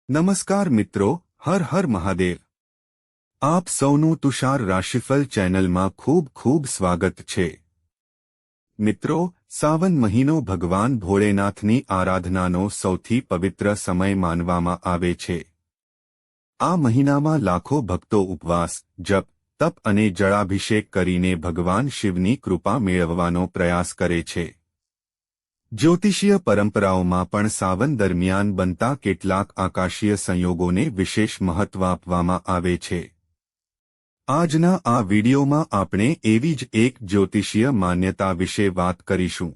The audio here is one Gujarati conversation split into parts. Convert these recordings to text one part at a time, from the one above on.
નમસ્કાર મિત્રો, હર હર મહાદેવ। આપ સૌનું તુષાર રાશિફળ ચેનલમાં ખૂબ ખૂબ સ્વાગત છે। મિત્રો, સાવન મહિનો ભગવાન ભોળેનાથની આરાધનાનો સૌથી પવિત્ર સમય માનવામાં આવે છે। આ મહિનામાં લાખો ભક્તો ઉપવાસ, જપ, તપ અને જળાભિષેક કરીને ભગવાન શિવની કૃપા મેળવવાનો પ્રયાસ કરે છે। જ્યોતિષીય પરંપરાઓમાં પણ સાવન દરમિયાન બનતા કેટલાક આકાશીય સંયોગોને વિશેષ મહત્વ આપવામાં આવે છે। આજના આ વિડીયોમાં આપણે એવી જ એક જ્યોતિષીય માન્યતા વિશે વાત કરીશું।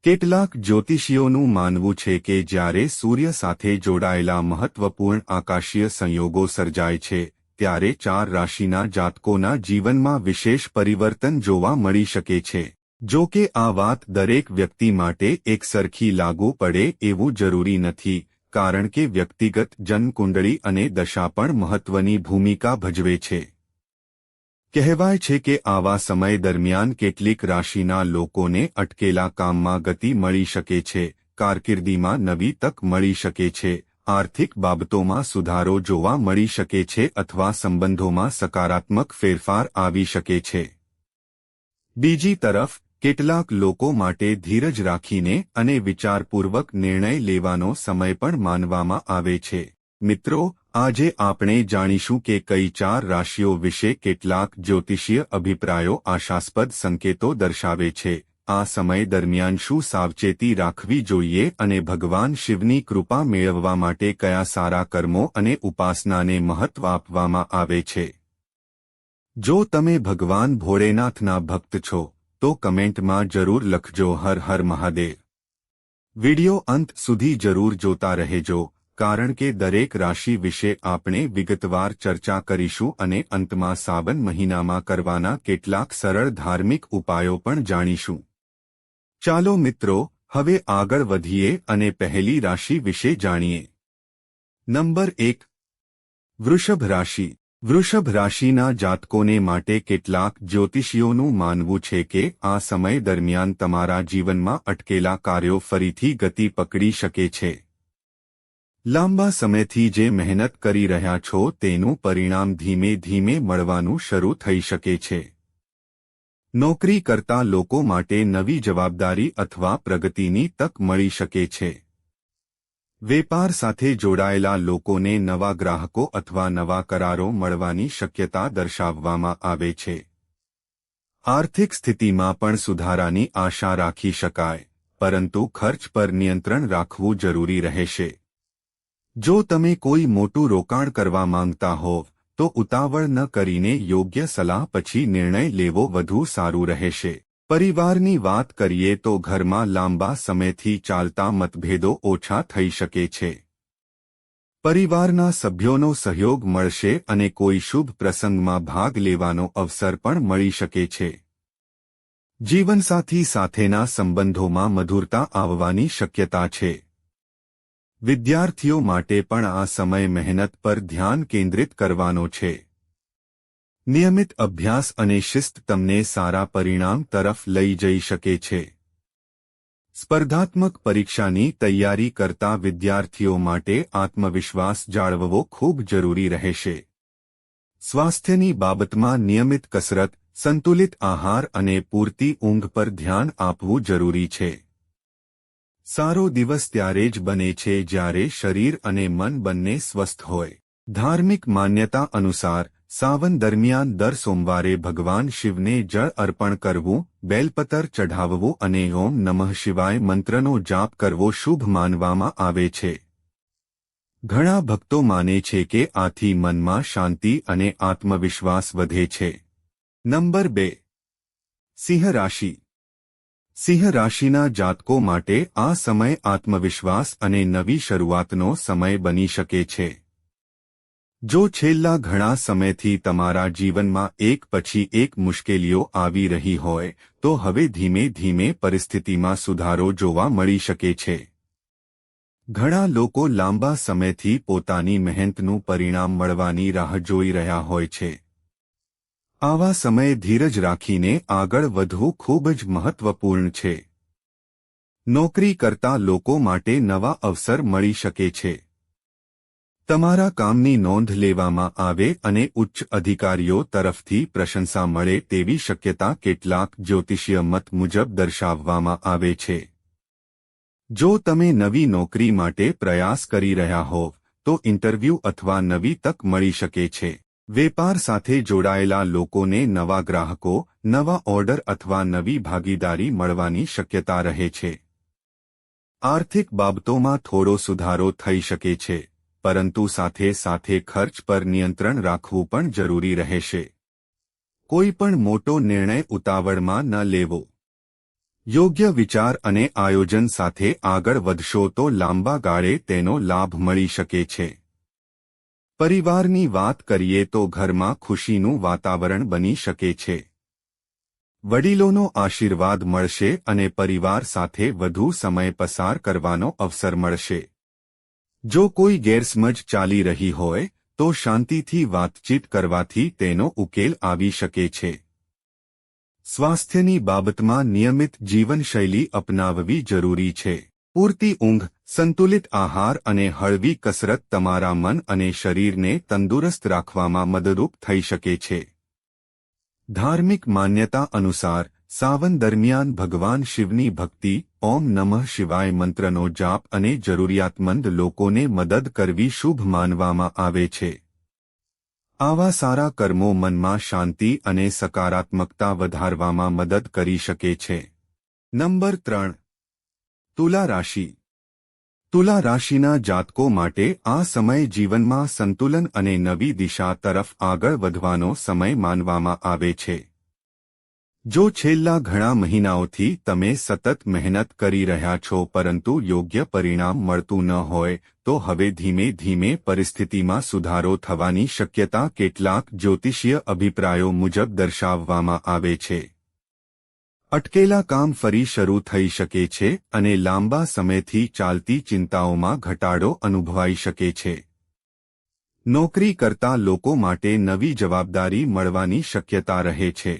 કેટલાક જ્યોતિષીઓનું માનવું છે કે જ્યારે સૂર્ય સાથે જોડાયેલા મહત્વપૂર્ણ આકાશીય સંયોગો સર્જાય છે ત્યારે 4 રાશિના જાતકોના જીવનમાં વિશેષ પરિવર્તન જોવા મળી શકે છે। જો કે આ વાત દરેક વ્યક્તિ માટે એકસરખી લાગુ પડે એવું જરૂરી નથી, કારણ કે વ્યક્તિગત જન્મકુંડળી અને દશા પણ મહત્વની ભૂમિકા ભજવે છે। કહેવાય છે કે આવા સમય દરમિયાન કેટલીક રાશિના લોકોને અટકેલા કામમાં ગતિ મળી શકે છે, કારકિર્દીમાં નવી તક મળી શકે છે, આર્થિક બાબતોમાં સુધારો જોવા મળી શકે છે અથવા સંબંધોમાં સકારાત્મક ફેરફાર આવી શકે છે। બીજી તરફ, કેટલાક લોકો માટે ધીરજ રાખીને અને વિચારપૂર્વક નિર્ણય લેવાનો સમય પણ માનવામાં આવે છે। મિત્રો, આજે આપણે જાણીશું કે કઈ 4 રાશિઓ વિશે કેટલાક જ્યોતિષીય અભિપ્રાયો આશાસ્પદ સંકેતો દર્શાવે છે। આ સમય દરમિયાન શું સાવચેતી રાખવી જોઈએ અને ભગવાન શિવની કૃપા મેળવવા માટે કયા સારા કર્મો અને ઉપાસનાને મહત્વ આપવામાં આવે છે। જો તમે ભગવાન ભોળેનાથના ભક્ત છો તો કમેન્ટમાં જરૂર લખજો હર હર મહાદેવ। વિડિયો અંત સુધી જરૂર જોતા રહેજો, કારણ કે દરેક રાશિ વિશે આપણે વિગતવાર ચર્ચા કરીશું અને અંતમાં સાવન મહિનામાં કરવાના કેટલાક સરળ ધાર્મિક ઉપાયો પણ જાણીશું। ચાલો મિત્રો, હવે આગળ વધીએ અને પહેલી રાશિ વિશે જાણીએ। નંબર 1, વૃષભ રાશિ। વૃષભ રાશિના જાતકોને માટે કેટલાક જ્યોતિષીઓનું માનવું છે કે આ સમય દરમિયાન તમારા જીવનમાં અટકેલા કાર્યો ફરીથી ગતિ પકડી શકે છે। લાંબા સમયથી જે મહેનત કરી રહ્યા છો તેનું પરિણામ ધીમે ધીમે મળવાનું શરૂ થઈ શકે છે। નોકરી કરતા લોકો માટે નવી જવાબદારી અથવા પ્રગતિની તક મળી શકે છે। વેપાર સાથે જોડાયેલા લોકોને નવા ગ્રાહકો અથવા નવા કરારો મળવાની શક્યતા દર્શાવવામાં આવે છે। આર્થિક સ્થિતિમાં પણ સુધારાની આશા રાખી શકાય, પરંતુ ખર્ચ પર નિયંત્રણ રાખવું જરૂરી રહેશે। જો તમે કોઈ મોટું રોકાણ કરવા માંગતા હોવ તો ઉતાવળ ન કરીને યોગ્ય સલાહ પછી નિર્ણય લેવો વધુ સારું રહેશે। પરિવારની વાત કરીએ તો ઘરમાં લાંબા સમયથી ચાલતા મતભેદો ઓછા થઈ શકે છે। પરિવારના સભ્યોનો સહયોગ મળશે અને કોઈ શુભ પ્રસંગમાં ભાગ લેવાનો અવસર પણ મળી શકે છે। જીવનસાથી સાથેના સંબંધોમાં મધુરતા આવવાની શક્યતા છે। વિદ્યાર્થીઓ માટે પણ આ સમય મહેનત પર ધ્યાન કેન્દ્રિત કરવાનો છે। નિયમિત અભ્યાસ અને શિસ્ત તમને સારા પરિણામ તરફ લઈ જઈ શકે છે। સ્પર્ધાત્મક પરીક્ષાની તૈયારી કરતા વિદ્યાર્થીઓ માટે આત્મવિશ્વાસ જાળવવો ખૂબ જરૂરી રહેશે। સ્વાસ્થ્યની બાબતમાં નિયમિત કસરત, સંતુલિત આહાર અને પૂરતી ઊંઘ પર ધ્યાન આપવું જરૂરી છે। સારો દિવસ ત્યારે જ બને છે જ્યારે શરીર અને મન બંને સ્વસ્થ હોય। ધાર્મિક માન્યતા અનુસાર સાવન દરમિયાન દર સોમવારે ભગવાન શિવને જળ અર્પણ કરવું, બેલપત્ર ચઢાવવું અને ઓમ નમઃ શિવાય મંત્રનો જાપ કરવો શુભ માનવામાં આવે છે। ઘણા ભક્તો માને છે કે આથી મનમાં શાંતિ અને આત્મવિશ્વાસ વધે છે। નંબર 2, સિંહ રાશિ। સિંહ રાશિના જાતકો માટે આ સમય આત્મવિશ્વાસ અને નવી શરૂઆતનો સમય બની શકે છે। જો છેલ્લા ઘણા સમયથી તમારા જીવનમાં એક પછી એક મુશ્કેલીઓ આવી રહી હોય તો હવે ધીમે ધીમે પરિસ્થિતિમાં સુધારો જોવા મળી શકે છે। ઘણા લોકો લાંબા સમયથી પોતાની મહેનતનું પરિણામ મળવાની રાહ જોઈ રહ્યા હોય છે। આવા સમયે ધીરજ રાખીને આગળ વધવું ખૂબ જ મહત્વપૂર્ણ છે। નોકરી કરતા લોકો માટે નવા અવસર મળી શકે છે। તમારા કામની નોંધ લેવામાં આવે અને ઉચ્ચ અધિકારીઓ તરફથી પ્રશંસા મળે તેવી શક્યતા કેટલાક જ્યોતિષીય મત મુજબ દર્શાવવામાં આવે છે. જો તમે નવી નોકરી માટે પ્રયાસ કરી રહ્યા હોવ તો ઇન્ટરવ્યૂ અથવા નવી તક મળી શકે છે. વેપાર સાથે જોડાયેલા લોકોને નવા ગ્રાહકો, નવા ઓર્ડર અથવા નવી ભાગીદારી મળવાની શક્યતા રહે છે. આર્થિક બાબતોમાં થોડો સુધારો થઈ શકે છે, પરંતુ સાથે સાથે ખર્ચ પર નિયંત્રણ રાખવું પણ જરૂરી રહેશે. કોઈ પણ મોટો નિર્ણય ઉતાવળમાં ન લેવો. યોગ્ય વિચાર અને આયોજન સાથે આગળ વધશો તો લાંબા ગાળે તેનો લાભ મળી શકે છે. પરિવારની વાત કરીએ તો ઘરમાં ખુશીનું વાતાવરણ બની શકે છે. વડીલોનો આશીર્વાદ મળશે અને પરિવાર સાથે વધુ સમય પસાર કરવાનો અવસર મળશે. જો કોઈ ગેરસમજ ચાલી રહી હોય તો શાંતિથી વાતચીત કરવાથી તેનો ઉકેલ આવી શકે છે. સ્વાસ્થ્યની બાબતમાં નિયમિત જીવનશૈલી અપનાવવી જરૂરી છે. પૂરતી ઊંઘ, સંતુલિત આહાર અને હળવી કસરત તમારા મન અને શરીરને તંદુરસ્ત રાખવામાં મદદરૂપ થઈ શકે છે. ધાર્મિક માન્યતા અનુસાર સાવન દરમિયાન ભગવાન શિવની ભક્તિ, ઓમ નમઃ શિવાય મંત્રનો જાપ અને જરૂરિયાતમંદ લોકોને મદદ કરવી શુભ માનવામાં આવે છે. આવા સારા કર્મો મનમાં શાંતિ અને સકારાત્મકતા વધારવામાં મદદ કરી શકે છે. નંબર 3. તુલા રાશિ. તુલા રાશિના જાતકો માટે આ સમય જીવનમાં સંતુલન અને નવી દિશા તરફ આગળ વધવાનો સમય માનવામાં આવે છે. જો છેલ્લા ઘણા મહિનાઓથી તમે સતત મહેનત કરી રહ્યા છો પરંતુ યોગ્ય પરિણામ મળતું ન હોય તો હવે ધીમે ધીમે પરિસ્થિતિમાં સુધારો થવાની શક્યતા કેટલાક જ્યોતિષીય અભિપ્રાયો મુજબ દર્શાવવામાં આવે છે. અટકેલા કામ ફરી શરૂ થઈ શકે છે અને લાંબા સમયથી ચાલતી ચિંતાઓમાં ઘટાડો અનુભવાઈ શકે છે. નોકરી કરતા લોકો માટે નવી જવાબદારી મળવાની શક્યતા રહે છે.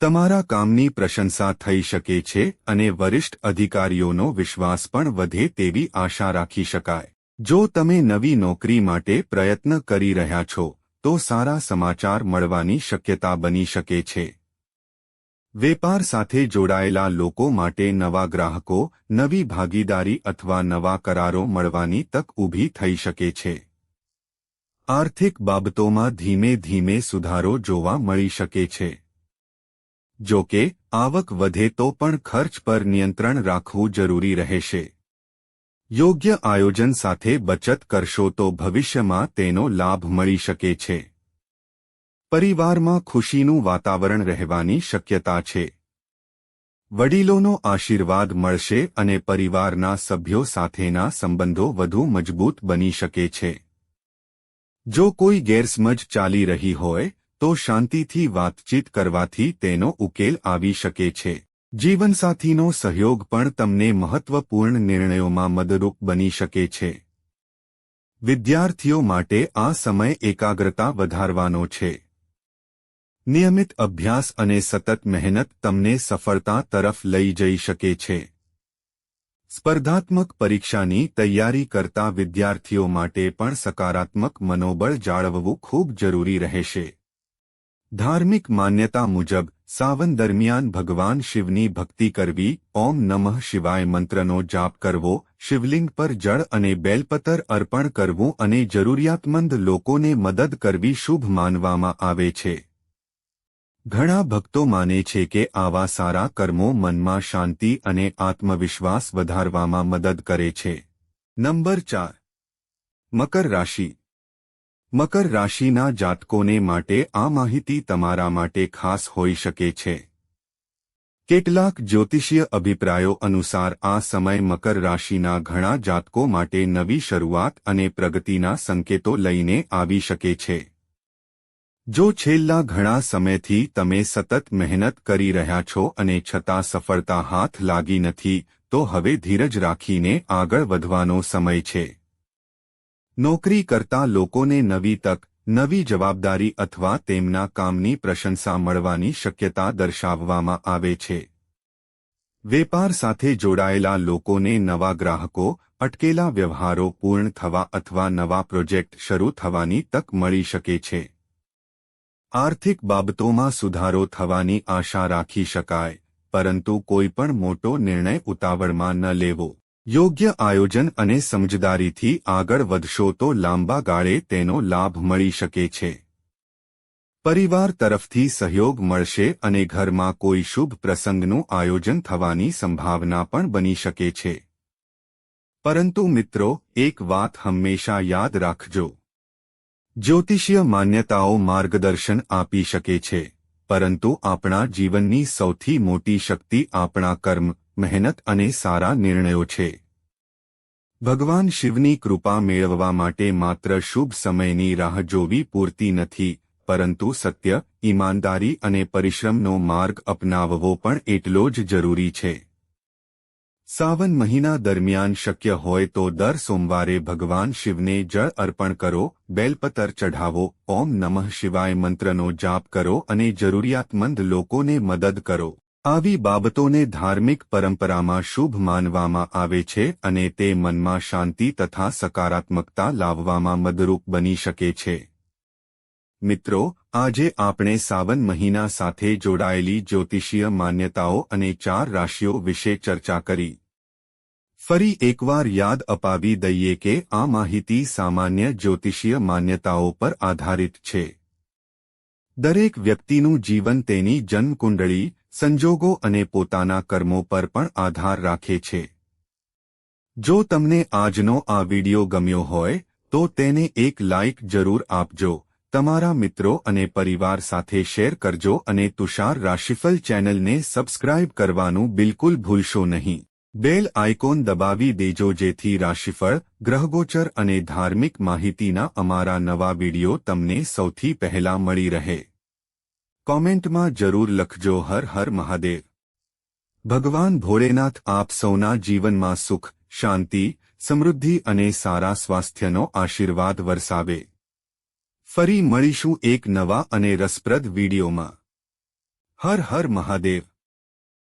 તમારા કામની પ્રશંસા થઈ શકે છે અને વરિષ્ઠ અધિકારીઓનો વિશ્વાસ પણ વધે તેવી આશા રાખી શકાય. જો તમે નવી નોકરી માટે પ્રયત્ન કરી રહ્યા છો તો સારા સમાચાર મળવાની શક્યતા બની શકે છે. વેપાર સાથે જોડાયેલા લોકો માટે નવા ગ્રાહકો, નવી ભાગીદારી અથવા નવા કરારો મળવાની તક ઊભી થઈ શકે છે. આર્થિક બાબતોમાં ધીમે ધીમે સુધારો જોવા મળી શકે છે. જો કે આવક વધે તો પણ ખર્ચ પર નિયંત્રણ રાખવું જરૂરી રહેશે. યોગ્ય આયોજન સાથે બચત કરશો તો ભવિષ્યમાં તેનો લાભ મળી શકે છે. પરિવારમાં ખુશીનું વાતાવરણ રહેવાની શક્યતા છે. વડીલોનો આશીર્વાદ મળશે અને પરિવારના સભ્યો સાથેના સંબંધો વધુ મજબૂત બની શકે છે. જો કોઈ ગેરસમજ ચાલી રહી હોય તો શાંતિથી વાતચીત કરવાથી તેનો ઉકેલ આવી શકે છે. જીવનસાથીનો સહયોગ પણ તમને મહત્વપૂર્ણ નિર્ણયોમાં મદદરૂપ બની શકે છે. વિદ્યાર્થીઓ માટે આ સમય એકાગ્રતા વધારવાનો છે. નિયમિત અભ્યાસ અને સતત મહેનત તમને સફળતા તરફ લઈ જઈ શકે છે. સ્પર્ધાત્મક પરીક્ષાની તૈયારી કરતા વિદ્યાર્થીઓ માટે પણ સકારાત્મક મનોબળ જાળવવું ખૂબ જરૂરી રહેશે. ધાર્મિક માન્યતા મુજબ સાવન દરમિયાન ભગવાન શિવની ભક્તિ કરવી, ઓમ નમઃ શિવાય મંત્રનો જાપ કરવો, શિવલિંગ પર જળ અને બેલપત્ર અર્પણ કરવું અને જરૂરિયાતમંદ લોકોને મદદ કરવી શુભ માનવામાં આવે છે. ઘણા ભક્તો માને છે કે આવા સારા કર્મો મનમાં શાંતિ અને આત્મવિશ્વાસ વધારવામાં મદદ કરે છે. નંબર 4. મકર રાશિ. મકર રાશિના જાતકોને માટે આ માહિતી તમારા માટે ખાસ હોઈ શકે છે. કેટલાક જ્યોતિષીય અભિપ્રાયો અનુસાર આ સમય મકર રાશિના ઘણા જાતકો માટે નવી શરૂઆત અને પ્રગતિના સંકેતો લઈને આવી શકે છે. જો છેલ્લા ઘણા સમયથી તમે સતત મહેનત કરી રહ્યા છો અને છતાં સફળતા હાથ લાગી નથી તો હવે ધીરજ રાખીને આગળ વધવાનો સમય છે. નોકરી કરતા લોકોને નવી તક, નવી જવાબદારી અથવા તેમના કામની પ્રશંસા મળવાની શક્યતા દર્શાવવામાં આવે છે. વેપાર સાથે જોડાયેલા લોકોને નવા ગ્રાહકો, અટકેલા વ્યવહારો પૂર્ણ થવા અથવા નવા પ્રોજેક્ટ શરૂ થવાની તક મળી શકે છે. આર્થિક બાબતોમાં સુધારો થવાની આશા રાખી શકાય, પરંતુ કોઈ પણ મોટો નિર્ણય ઉતાવળમાં ન લેવો. યોગ્ય આયોજન અને સમજદારીથી આગળ વધશો તો લાંબા ગાળે તેનો લાભ મળી શકે છે. પરિવાર તરફથી સહયોગ મળશે અને ઘરમાં કોઈ શુભ પ્રસંગનું આયોજન થવાની સંભાવના પણ બની શકે છે. પરંતુ મિત્રો, એક વાત હંમેશા યાદ રાખજો. જ્યોતિષીય માન્યતાઓ માર્ગદર્શન આપી શકે છે, પરંતુ આપણા જીવનની સૌથી મોટી શક્તિ આપણા કર્મ, મહેનત અને સારા નિર્ણયો છે. ભગવાન શિવની કૃપા મેળવવા માટે માત્ર શુભ સમયની રાહ જોવી પૂરતી નથી, પરંતુ સત્ય, ઈમાનદારી અને પરિશ્રમનો માર્ગ અપનાવવો પણ એટલો જ જરૂરી છે. સાવન મહિના દરમિયાન શક્ય હોય તો દર સોમવારે ભગવાન શિવને જળ અર્પણ કરો, બેલપત્ર ચઢાવો, ઓમ નમઃ શિવાય મંત્રનો જાપ કરો અને જરૂરિયાતમંદ લોકોને મદદ કરો. આવી બાબતોને ધાર્મિક પરંપરામાં શુભ માનવામાં આવે છે અને તે મનમાં શાંતિ તથા સકારાત્મકતા લાવવામાં મદદરૂપ બની શકે છે. મિત્રો, આજે આપણે સાવન મહિના સાથે જોડાયેલી જ્યોતિષીય માન્યતાઓ અને 4 રાશિઓ વિશે ચર્ચા કરી. ફરી એકવાર યાદ અપાવી દઈએ કે આ માહિતી સામાન્ય જ્યોતિષીય માન્યતાઓ પર આધારિત છે. દરેક વ્યક્તિનું જીવન તેની જન્મકુંડળી, સંજોગો અને પોતાના કર્મો પર પણ આધાર રાખે છે. જો તમને આજનો આ વિડિયો ગમ્યો હોય તો તેને એક લાઇક જરૂર આપજો, તમારા મિત્રો અને પરિવાર સાથે શેર કરજો અને તુષાર રાશિફળ ચેનલને સબસ્ક્રાઇબ કરવાનું બિલકુલ ભૂલશો નહીં. બેલ આઇકોન દબાવી દેજો જેથી રાશિફળ, ગ્રહગોચર અને ધાર્મિક માહિતીના અમારા નવા વિડિયો તમને સૌથી પહેલા મળી રહે. કોમેન્ટમાં જરૂર લખજો હર હર મહાદેવ. ભગવાન ભોળેનાથ આપ સૌના જીવનમાં સુખ, શાંતિ, સમૃદ્ધિ અને સારા સ્વાસ્થ્યનો આશીર્વાદ વરસાવે. ફરી મળીશું એક નવા અને રસપ્રદ વિડીયોમાં. હર હર મહાદેવ.